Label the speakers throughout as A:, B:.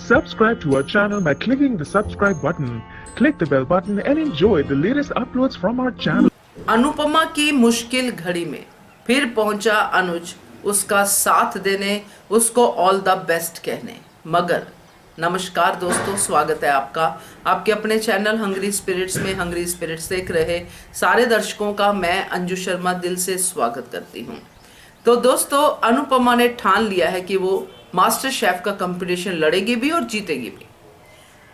A: Subscribe to our channel by clicking the subscribe button. Click the bell button and enjoy the latest uploads from our channel.
B: Anupama की मुश्किल घड़ी में फिर पहुंचा अनुज उसका साथ देने, उसको ऑल द बेस्ट कहने। मगर नमस्कार दोस्तों, स्वागत है आपका आपके अपने चैनल हंग्री स्पिरिट्स में। हंग्री स्पिरिट्स देख रहे सारे दर्शकों का मैं अंजू शर्मा दिल से स्वागत करती हूं। तो दोस्तों, अनुपमा ने ठान लिया है कि वो मास्टर शेफ का कंपटीशन लड़ेगी भी और जीतेगी भी।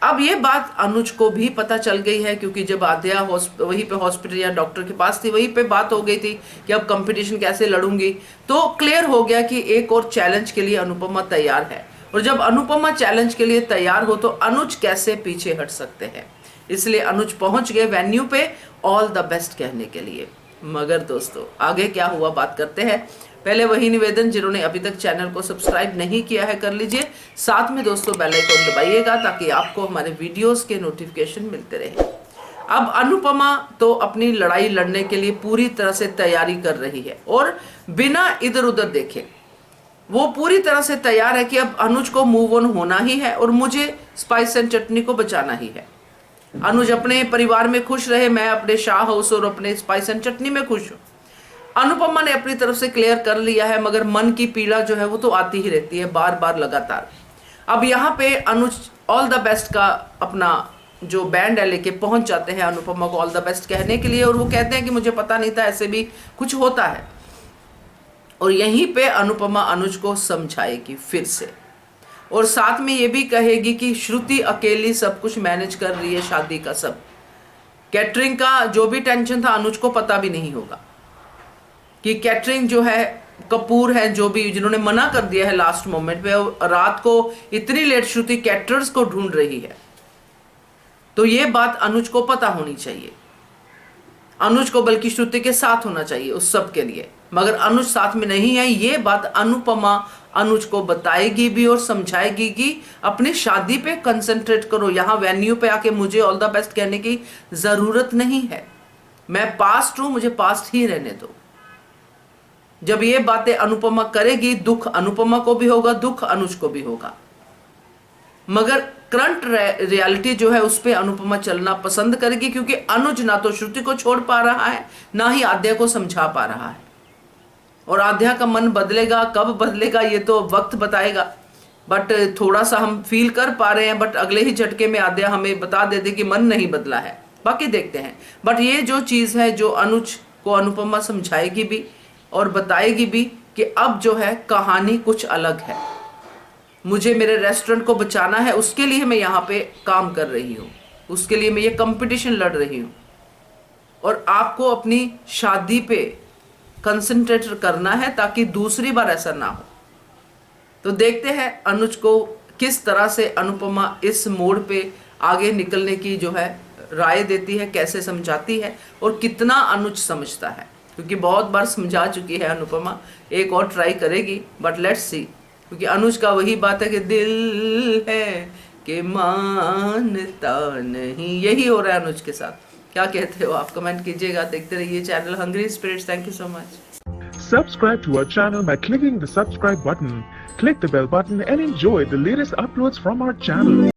B: अब ये बात अनुज को भी पता चल गई है, क्योंकि जब आद्या वहीं पे हॉस्पिटल या डॉक्टर के पास थी, वहीं पे बात हो गई थी कि अब कंपटीशन कैसे लड़ूंगी। तो क्लियर हो गया कि एक और चैलेंज के लिए अनुपमा तैयार है, और जब अनुपमा चैलेंज के लिए तैयार हो तो अनुज कैसे पीछे हट सकते हैं। इसलिए अनुज पहुंच गए वेन्यू पे ऑल द बेस्ट कहने के लिए। मगर दोस्तों, आगे क्या हुआ बात करते हैं। पहले वही निवेदन, जिन्होंने अभी तक चैनल को सब्सक्राइब नहीं किया है कर लीजिए, साथ में दोस्तों बेल आइकन दबाइएगा ताकि आपको हमारे वीडियोस के नोटिफिकेशन मिलते रहे। अब अनुपमा तो अपनी लड़ाई लड़ने के लिए पूरी तरह से तैयारी कर रही है, और बिना इधर उधर देखे वो पूरी तरह से तैयार है कि अब अनुज को मूव ऑन होना ही है और मुझे स्पाइस एंड चटनी को बचाना ही है। अनुज अपने परिवार में खुश रहे, मैं अपने शाह हाउस और अपने स्पाइस एंड चटनी में खुश हूं। अनुपमा ने अपनी तरफ से क्लियर कर लिया है, मगर मन की पीड़ा जो है वो तो आती ही रहती है बार बार लगातार। अब यहाँ पे अनुज ऑल द बेस्ट का अपना जो बैंड है लेके पहुंच जाते हैं अनुपमा को ऑल द बेस्ट कहने के लिए, और वो कहते हैं कि मुझे पता नहीं था ऐसे भी कुछ होता है। और यहीं पे अनुपमा अनुज को समझाएगी फिर से, और साथ में ये भी कहेगी कि श्रुति अकेली सब कुछ मैनेज कर रही है, शादी का सब कैटरिंग का जो भी टेंशन था अनुज को पता भी नहीं होगा कि कैटरिंग जो है कपूर है, जो भी जिन्होंने मना कर दिया है लास्ट मोमेंट पे, रात को इतनी लेट श्रुति कैटरर्स को ढूंढ रही है। तो ये बात अनुज को पता होनी चाहिए, अनुज को बल्कि श्रुति के साथ होना चाहिए उस सब के लिए। मगर अनुज साथ में नहीं है, ये बात अनुपमा अनुज को बताएगी भी और समझाएगी कि अपनी शादी पे कंसंट्रेट करो, यहाँ वेन्यू पे आके मुझे ऑल द बेस्ट कहने की जरूरत नहीं है। मैं पास्ट हूं, मुझे पास्ट ही रहने दो। जब ये बातें अनुपमा करेगी, दुख अनुपमा को भी होगा, दुख अनुज को भी होगा। मगर करंट रियलिटी जो है उस पे अनुपमा चलना पसंद करेगी, क्योंकि अनुज ना तो श्रुति को छोड़ पा रहा है, ना ही आद्या को समझा पा रहा है। और आद्या का मन बदलेगा, कब बदलेगा ये तो वक्त बताएगा, बट थोड़ा सा हम फील कर पा रहे हैं। बट अगले ही झटके में आद्या हमें बता देती कि मन नहीं बदला है, बाकी देखते हैं। बट ये जो चीज है जो अनुज को अनुपमा समझाएगी भी और बताएगी भी कि अब जो है कहानी कुछ अलग है, मुझे मेरे रेस्टोरेंट को बचाना है, उसके लिए मैं यहाँ पे काम कर रही हूँ, उसके लिए मैं ये कंपटीशन लड़ रही हूँ, और आपको अपनी शादी पे कंसंट्रेट करना है ताकि दूसरी बार ऐसा ना हो। तो देखते हैं अनुज को किस तरह से अनुपमा इस मोड़ पे आगे निकलने की जो है राय देती है, कैसे समझाती है और कितना अनुज समझता है, क्योंकि बहुत बार समझा चुकी है अनुपमा, एक और ट्राई करेगी। बट लेट्स सी, क्योंकि अनुज का वही बात है कि दिल है कि मानता नहीं, यही हो रहा है अनुज के साथ। क्या कहते हो आप, कमेंट कीजिएगा। देखते रहिए channel hungry spirits. Thank you so much.
A: Subscribe to our channel by clicking the subscribe button. Click the bell button and enjoy the latest uploads from our channel.